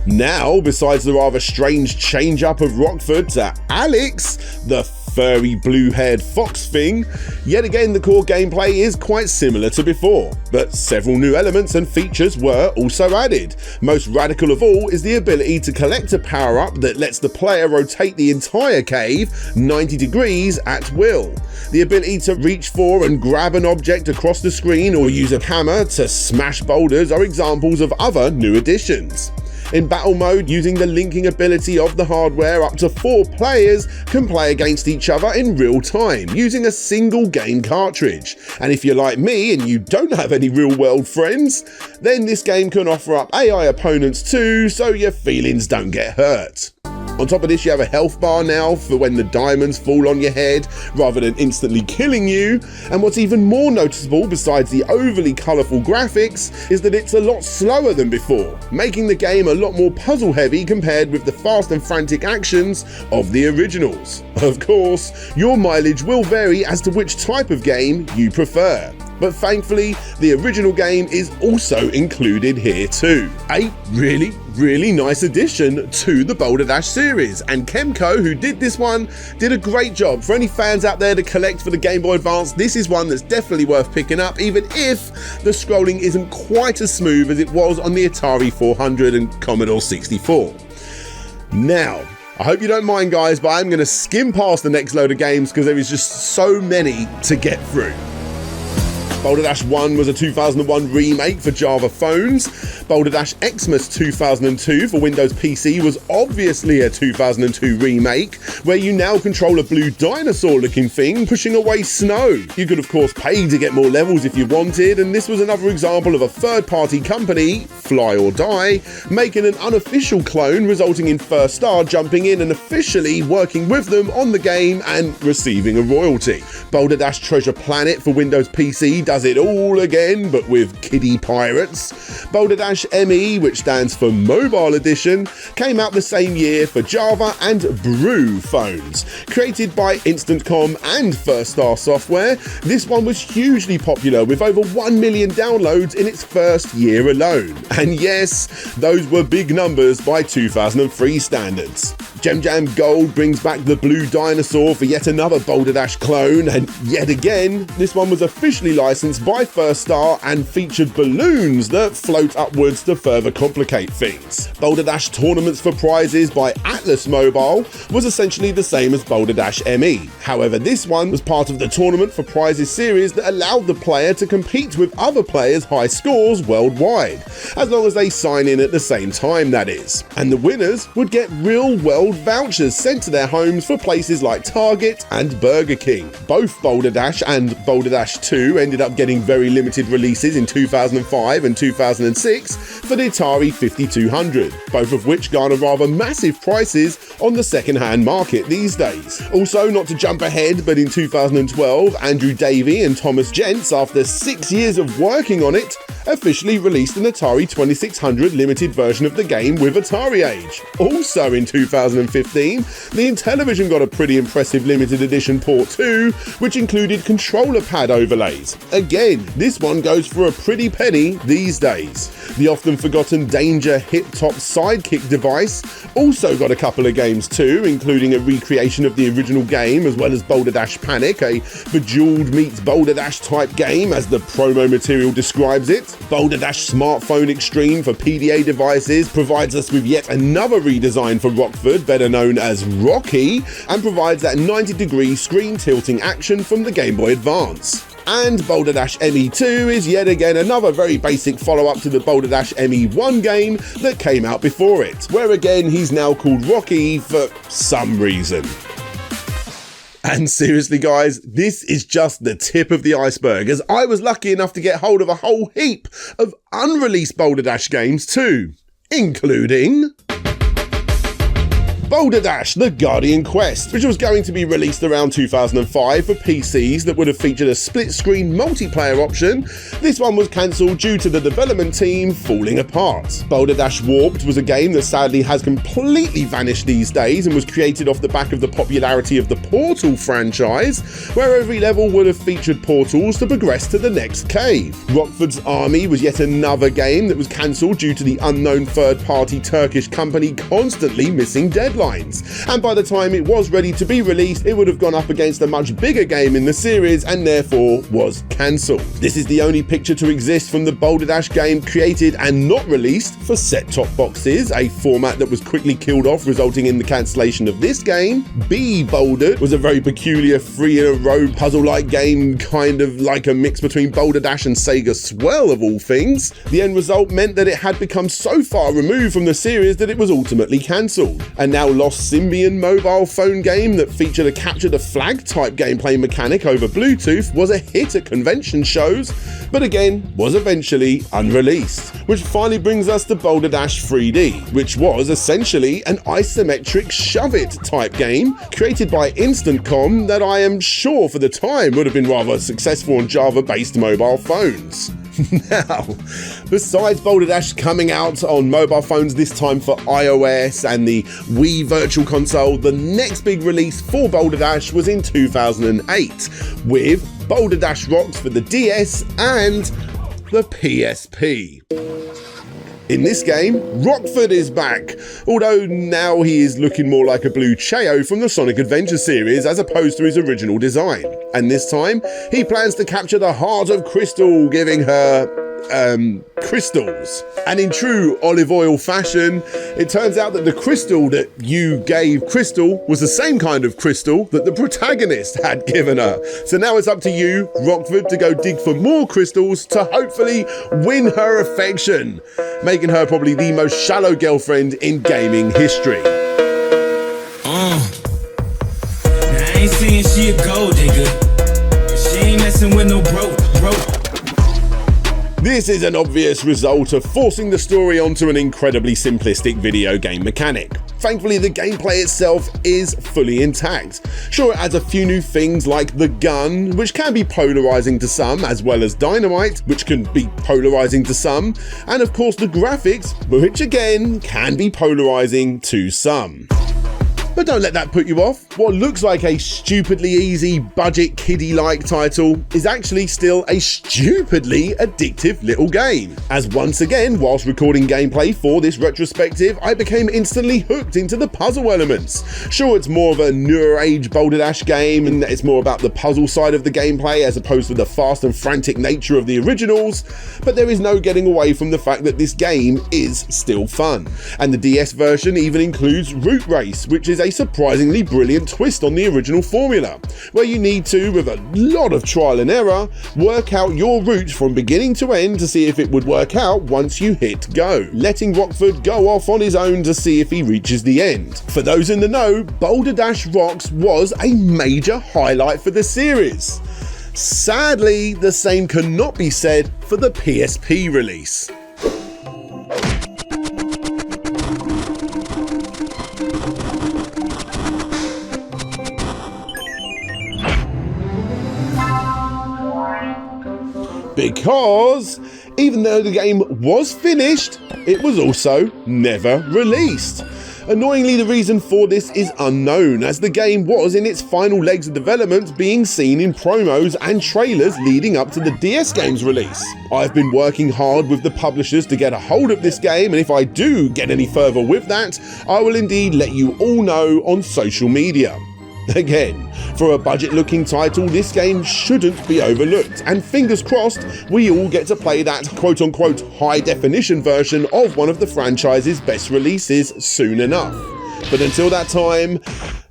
Now, besides the rather strange change-up of Rockford to Alex, the furry blue-haired fox thing, yet again the core gameplay is quite similar to before, but several new elements and features were also added. Most radical of all is the ability to collect a power-up that lets the player rotate the entire cave 90 degrees at will. The ability to reach for and grab an object across the screen or use a hammer to smash boulders are examples of other new additions. In battle mode, using the linking ability of the hardware, up to 4 players can play against each other in real time, using a single game cartridge. And if you're like me and you don't have any real world friends, then this game can offer up AI opponents too, so your feelings don't get hurt. On top of this, you have a health bar now for when the diamonds fall on your head, rather than instantly killing you. And what's even more noticeable, besides the overly colourful graphics, is that it's a lot slower than before, making the game a lot more puzzle heavy compared with the fast and frantic actions of the originals. Of course, your mileage will vary as to which type of game you prefer. But thankfully, the original game is also included here too. A really nice addition to the Boulder Dash series, and Kemco, who did this one, did a great job. For any fans out there to collect for the Game Boy Advance, this is one that's definitely worth picking up, even if the scrolling isn't quite as smooth as it was on the Atari 400 and Commodore 64. Now, I hope you don't mind guys, but I'm going to skim past the next load of games because there is just so many to get through. Boulder Dash 1 was a 2001 remake for Java phones. Boulder Dash Xmas 2002 for Windows PC was obviously a 2002 remake, where you now control a blue dinosaur looking thing pushing away snow. You could of course pay to get more levels if you wanted, and this was another example of a third-party company, Fly or Die, making an unofficial clone, resulting in First Star jumping in and officially working with them on the game and receiving a royalty. Boulder Dash Treasure Planet for Windows PC does it all again, but with kiddie pirates. Boulder Dash ME, which stands for Mobile Edition, came out the same year for Java and Brew phones. Created by Instantcom and First Star Software, this one was hugely popular with over 1 million downloads in its first year alone. And yes, those were big numbers by 2003 standards. Gem Jam Gold brings back the blue dinosaur for yet another Boulder Dash clone, and yet again, this one was officially licensed by First Star and featured balloons that float upwards to further complicate things. Boulder Dash Tournaments for Prizes by Atlas Mobile was essentially the same as Boulder Dash ME. However, this one was part of the Tournament for Prizes series that allowed the player to compete with other players' high scores worldwide, as long as they sign in at the same time, that is. And the winners would get real-world vouchers sent to their homes for places like Target and Burger King. Both Boulder Dash and Boulder Dash 2 ended up getting very limited releases in 2005 and 2006 for the Atari 5200, both of which garner rather massive prices on the second-hand market these days. Also, not to jump ahead, but in 2012, Andrew Davey and Thomas Gents, after 6 years of working on it, officially released an Atari 2600 limited version of the game with Atari Age. Also in 2015, the Intellivision got a pretty impressive limited edition port too, which included controller pad overlays. Again, this one goes for a pretty penny these days. The often forgotten Danger hip-top sidekick device also got a couple of games too, including a recreation of the original game, as well as Boulder Dash Panic, a Bejeweled meets Boulder Dash type game as the promo material describes it. Boulder Dash Smartphone Extreme for PDA devices provides us with yet another redesign for Rockford, better known as Rocky, and provides that 90-degree screen tilting action from the Game Boy Advance. And Boulder Dash ME2 is yet again another very basic follow-up to the Boulder Dash ME1 game that came out before it, where again he's now called Rocky for some reason. And seriously guys, this is just the tip of the iceberg, as I was lucky enough to get hold of a whole heap of unreleased Boulder Dash games too, including Boulder Dash The Guardian Quest, which was going to be released around 2005 for PCs that would have featured a split-screen multiplayer option. This one was cancelled due to the development team falling apart. Boulder Dash Warped was a game that sadly has completely vanished these days and was created off the back of the popularity of the Portal franchise, where every level would have featured portals to progress to the next cave. Rockford's Army was yet another game that was cancelled due to the unknown third-party Turkish company constantly missing deadlines. And by the time it was ready to be released, it would have gone up against a much bigger game in the series and therefore was cancelled. This is the only picture to exist from the Boulder Dash game created and not released for set-top boxes, a format that was quickly killed off, resulting in the cancellation of this game. Be Bouldered was a very peculiar three-in-a-row puzzle-like game, kind of like a mix between Boulder Dash and Sega Swell of all things. The end result meant that it had become so far removed from the series that it was ultimately cancelled. And now Lost Symbian mobile phone game that featured a capture the flag type gameplay mechanic over Bluetooth was a hit at convention shows, but again was eventually unreleased. Which finally brings us to Boulder Dash 3D, which was essentially an isometric shove-it type game created by Instantcom that I am sure for the time would have been rather successful on Java-based mobile phones. Now, besides Boulder Dash coming out on mobile phones this time for iOS and the Wii Virtual Console, the next big release for Boulder Dash was in 2008 with Boulder Dash Rocks for the DS and the PSP. In this game, Rockford is back, although now he is looking more like a blue Cheo from the Sonic Adventure series as opposed to his original design. And this time, he plans to capture the Heart of Crystal, giving her crystals. And in true olive oil fashion, it turns out that the crystal that you gave Crystal was the same kind of crystal that the protagonist had given her. So now it's up to you, Rockford, to go dig for more crystals to hopefully win her affection, making her probably the most shallow girlfriend in gaming history. Now I ain't saying she a gold digger, but she ain't messing with no broke. This is an obvious result of forcing the story onto an incredibly simplistic video game mechanic. Thankfully, the gameplay itself is fully intact. Sure, it adds a few new things like the gun, which can be polarizing to some, as well as dynamite, which can be polarizing to some, and of course the graphics, which again can be polarizing to some. But don't let that put you off. What looks like a stupidly easy, budget, kiddie-like title is actually still a stupidly addictive little game. As once again, whilst recording gameplay for this retrospective, I became instantly hooked into the puzzle elements. Sure, it's more of a newer age Boulder Dash game, and it's more about the puzzle side of the gameplay as opposed to the fast and frantic nature of the originals, but there is no getting away from the fact that this game is still fun. And the DS version even includes Route Race, which is a surprisingly brilliant twist on the original formula, where you need to, with a lot of trial and error, work out your route from beginning to end to see if it would work out once you hit go, letting Rockford go off on his own to see if he reaches the end. For those in the know, Boulder Dash Rocks was a major highlight for the series. Sadly, the same cannot be said for the PSP release. Because even though the game was finished, it was also never released. Annoyingly, the reason for this is unknown, as the game was in its final legs of development, being seen in promos and trailers leading up to the DS game's release. I've been working hard with the publishers to get a hold of this game, and if I do get any further with that, I will indeed let you all know on social media. Again, for a budget-looking title, this game shouldn't be overlooked, and fingers crossed we all get to play that quote-unquote high-definition version of one of the franchise's best releases soon enough. But until that time,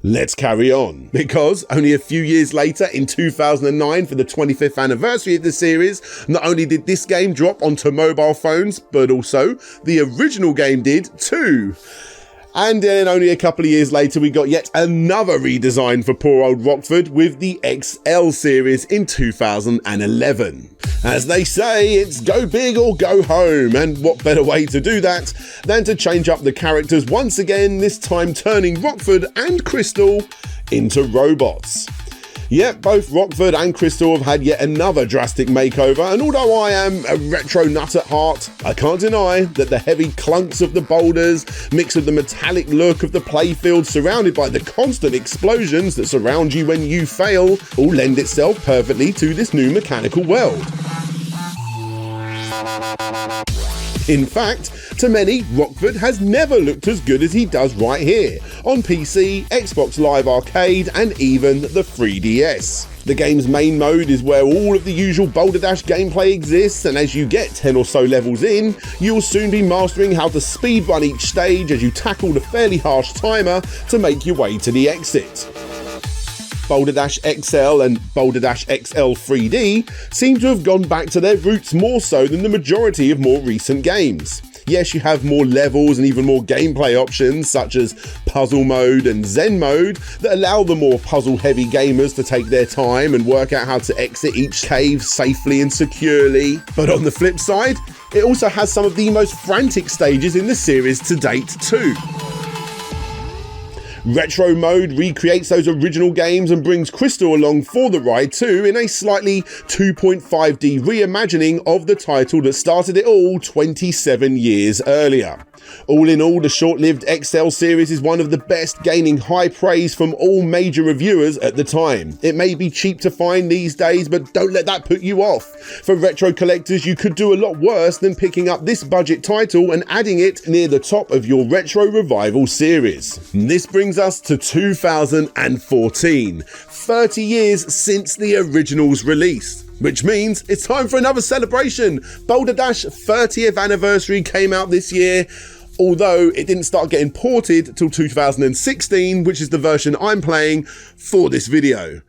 let's carry on, because only a few years later, in 2009, for the 25th anniversary of the series, not only did this game drop onto mobile phones, but also the original game did too. And then only a couple of years later, we got yet another redesign for poor old Rockford with the XL series in 2011. As they say, it's go big or go home, and what better way to do that than to change up the characters once again, this time turning Rockford and Crystal into robots. Yet both Rockford and Crystal have had yet another drastic makeover, and although I am a retro nut at heart, I can't deny that the heavy clunks of the boulders, mixed with the metallic look of the playfield surrounded by the constant explosions that surround you when you fail, all lend itself perfectly to this new mechanical world. In fact, to many, Rockford has never looked as good as he does right here, on PC, Xbox Live Arcade, and even the 3DS. The game's main mode is where all of the usual Boulder Dash gameplay exists, and as you get 10 or so levels in, you'll soon be mastering how to speedrun each stage as you tackle the fairly harsh timer to make your way to the exit. Boulder Dash XL and Boulder Dash XL 3D seem to have gone back to their roots more so than the majority of more recent games. Yes, you have more levels and even more gameplay options such as puzzle mode and zen mode that allow the more puzzle heavy gamers to take their time and work out how to exit each cave safely and securely. But on the flip side, it also has some of the most frantic stages in the series to date too. Retro mode recreates those original games and brings Crystal along for the ride too in a slightly 2.5D reimagining of the title that started it all 27 years earlier. All in all, the short-lived XL series is one of the best, gaining high praise from all major reviewers at the time. It may be cheap to find these days, but don't let that put you off. For retro collectors, you could do a lot worse than picking up this budget title and adding it near the top of your retro revival series. This brings us to 2014, 30 years since the original's release. Which means it's time for another celebration. Boulder Dash 30th anniversary came out this year, although it didn't start getting ported till 2016, which is the version I'm playing for this video.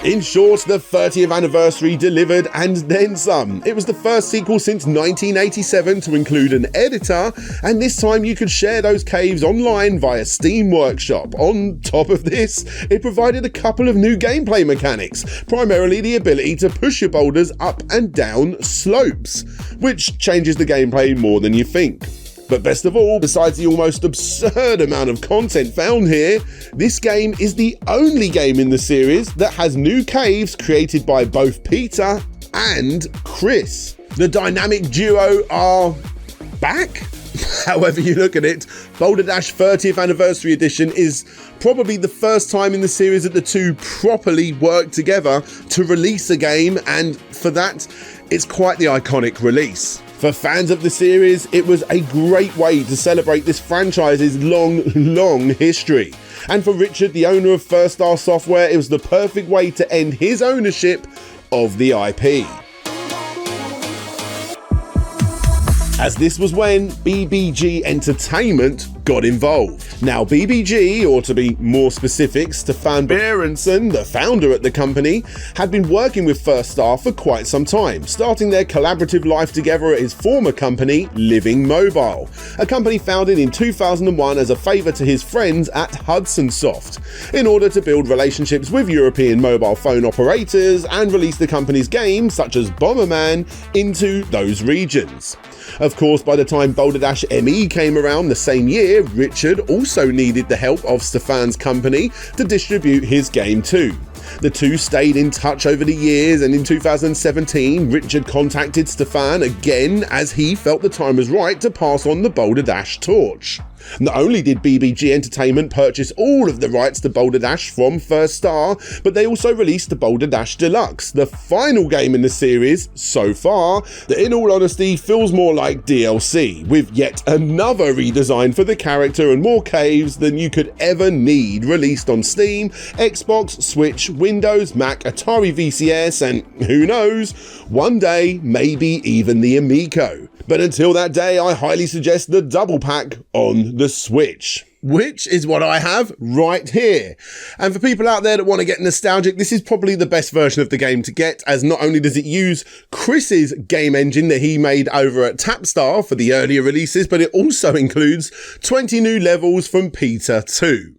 In short, the 30th anniversary delivered and then some. It was the first sequel since 1987 to include an editor, and this time you could share those caves online via Steam Workshop. On top of this, it provided a couple of new gameplay mechanics, primarily the ability to push your boulders up and down slopes, which changes the gameplay more than you think. But best of all, besides the almost absurd amount of content found here, this game is the only game in the series that has new caves created by both Peter and Chris. The dynamic duo are back? However you look at it, Boulder Dash 30th Anniversary Edition is probably the first time in the series that the two properly worked together to release a game, and for that, it's quite the iconic release. For fans of the series, it was a great way to celebrate this franchise's long history. And for Richard, the owner of First Star Software, it was the perfect way to end his ownership of the IP. As this was when BBG Entertainment got involved. Now BBG, or to be more specific, Stephan Berendsen, the founder at the company, had been working with First Star for quite some time, starting their collaborative life together at his former company, Living Mobile, a company founded in 2001 as a favour to his friends at Hudson Soft, in order to build relationships with European mobile phone operators and release the company's games, such as Bomberman, into those regions. Of course, by the time Boulder Dash ME came around the same year, Richard also needed the help of Stephan's company to distribute his game too. The two stayed in touch over the years, and in 2017, Richard contacted Stephan again as he felt the time was right to pass on the Boulder Dash torch. Not only did BBG Entertainment purchase all of the rights to Boulder Dash from First Star, but they also released the Boulder Dash Deluxe, the final game in the series so far, that in all honesty feels more like DLC, with yet another redesign for the character and more caves than you could ever need, released on Steam, Xbox, Switch, Windows, Mac, Atari VCS, and who knows, one day maybe even the Amico. But until that day, I highly suggest the double pack on the Switch, which is what I have right here. And for people out there that want to get nostalgic, this is probably the best version of the game to get, as not only does it use Chris's game engine that he made over at Tapstar for the earlier releases, but it also includes 20 new levels from Peter too.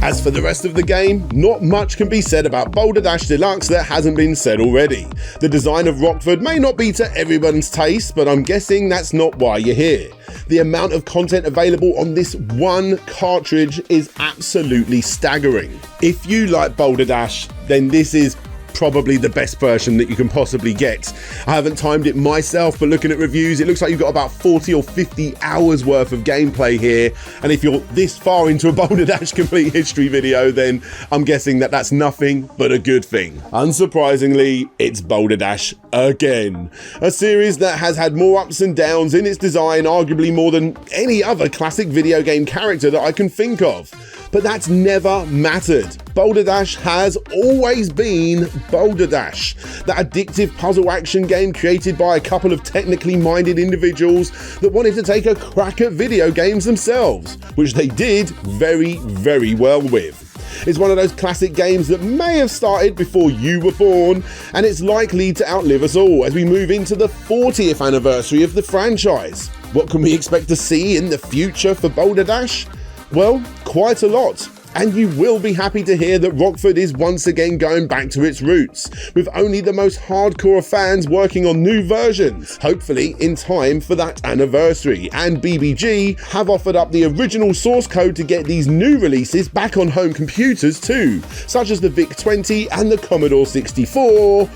As for the rest of the game, not much can be said about Boulder Dash Deluxe that hasn't been said already. The design of Rockford may not be to everyone's taste, but I'm guessing that's not why you're here. The amount of content available on this one cartridge is absolutely staggering. If you like Boulder Dash, then this is probably the best version that you can possibly get. I haven't timed it myself, but looking at reviews, it looks like you've got about 40 or 50 hours worth of gameplay here. And if you're this far into a Boulder Dash complete history video, then I'm guessing that that's nothing but a good thing. Unsurprisingly, it's Boulder Dash again. A series that has had more ups and downs in its design, arguably more than any other classic video game character that I can think of. But that's never mattered. Boulder Dash has always been Boulder Dash, that addictive puzzle action game created by a couple of technically minded individuals that wanted to take a crack at video games themselves, which they did very well with. It's one of those classic games that may have started before you were born, and it's likely to outlive us all as we move into the 40th anniversary of the franchise. What can we expect to see in the future for Boulder Dash? Well, quite a lot. And you will be happy to hear that Rockford is once again going back to its roots, with only the most hardcore fans working on new versions, hopefully in time for that anniversary. And BBG have offered up the original source code to get these new releases back on home computers too, such as the VIC-20 and the Commodore 64.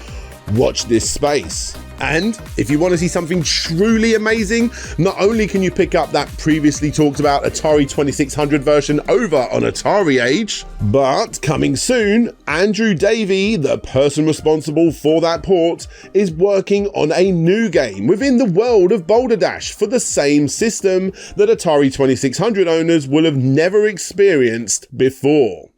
Watch this space. And if you want to see something truly amazing, not only can you pick up that previously talked about Atari 2600 version over on Atari Age, but coming soon, Andrew Davey, the person responsible for that port, is working on a new game within the world of Boulder Dash for the same system that Atari 2600 owners will have never experienced before.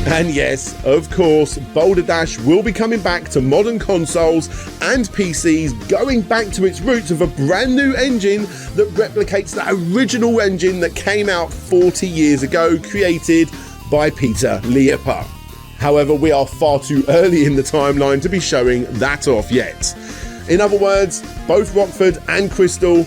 And yes, of course, Boulder Dash will be coming back to modern consoles and PCs, going back to its roots of a brand new engine that replicates the original engine that came out 40 years ago, created by Peter Lieper. However, we are far too early in the timeline to be showing that off yet. In other words, both Rockford and Crystal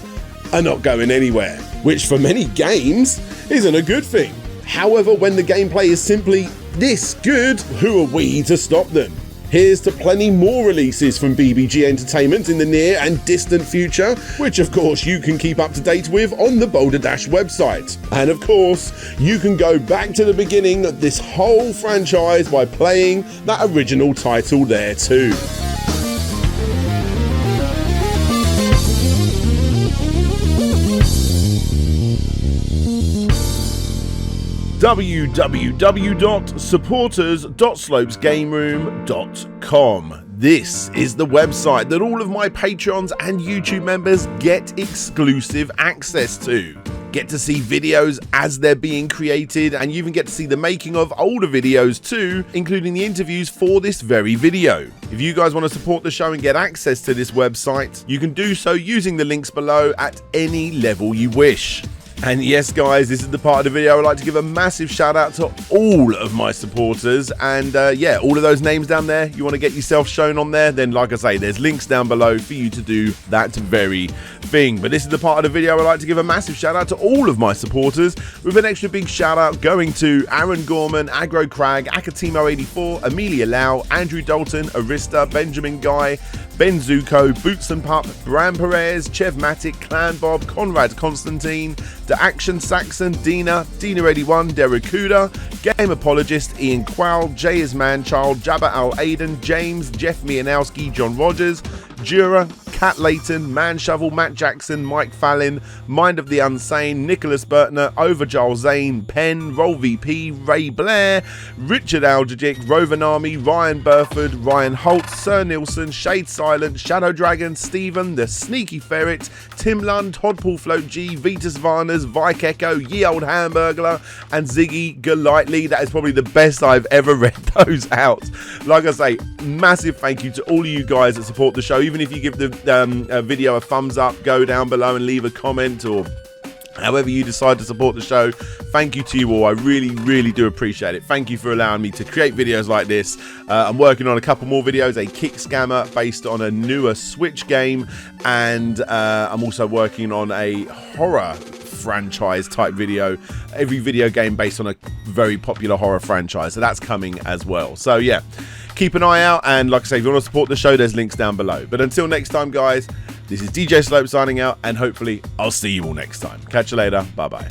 are not going anywhere, which for many games isn't a good thing. However, when the gameplay is simply this good, who are we to stop them? Here's to plenty more releases from BBG Entertainment in the near and distant future, which of course you can keep up to date with on the Boulder Dash website. And of course, you can go back to the beginning of this whole franchise by playing that original title there too. www.supporters.slopesgameroom.com. This is the website that all of my Patreons and YouTube members get exclusive access to. Get to see videos as they're being created, and you even get to see the making of older videos too, including the interviews for this very video. If you guys want to support the show and get access to this website, you can do so using the links below at any level you wish. And yes guys, this is the part of the video I'd like to give a massive shout out to all of my supporters, and yeah, all of those names down there, you want to get yourself shown on there, then like I say, there's links down below for you to do that very thing. But this is the part of the video I'd like to give a massive shout out to all of my supporters, with an extra big shout out going to Aaron Gorman, Agro Crag, Akatimo84, Amelia Lau, Andrew Dalton, Arista, Benjamin Guy, Ben Zuko, Boots and Pup, Bram Perez, Chev Matic, Clan Bob, Conrad Constantine, The Action Saxon, Dina81, Derekuda, Game Apologist, Ian Quell, Jay is Manchild, Jabba Al Aiden, James, Jeff Mianowski, John Rogers, Jura, Kat Layton, Man Shovel, Matt Jackson, Mike Fallon, Mind of the Unsane, Nicholas Bertner, Overjal Zane, Penn, Roll VP, Ray Blair, Richard Algejic, Rovan Army, Ryan Burford, Ryan Holt, Sir Nilsson, Shade Silent, Shadow Dragon, Stephen, The Sneaky Ferret, Tim Lund, Hodpool Float G, Vitas Varnas, Vike Echo, Ye Old Hamburglar, and Ziggy Golightly. That is probably the best I've ever read those out. Like I say, massive thank you to all of you guys that support the show. Even if you give the video a thumbs up, go down below and leave a comment, or however you decide to support the show, thank you to you all. I really do appreciate it. Thank you for allowing me to create videos like this. I'm working on a couple more videos, a kick scammer based on a newer Switch game, and I'm also working on a horror franchise type video, every video game based on a very popular horror franchise, so that's coming as well. So yeah, keep an eye out, and like I say, if you want to support the show, there's links down below. But until next time guys, this is DJ Slope signing out, and hopefully I'll see you all next time. Catch you later. Bye bye.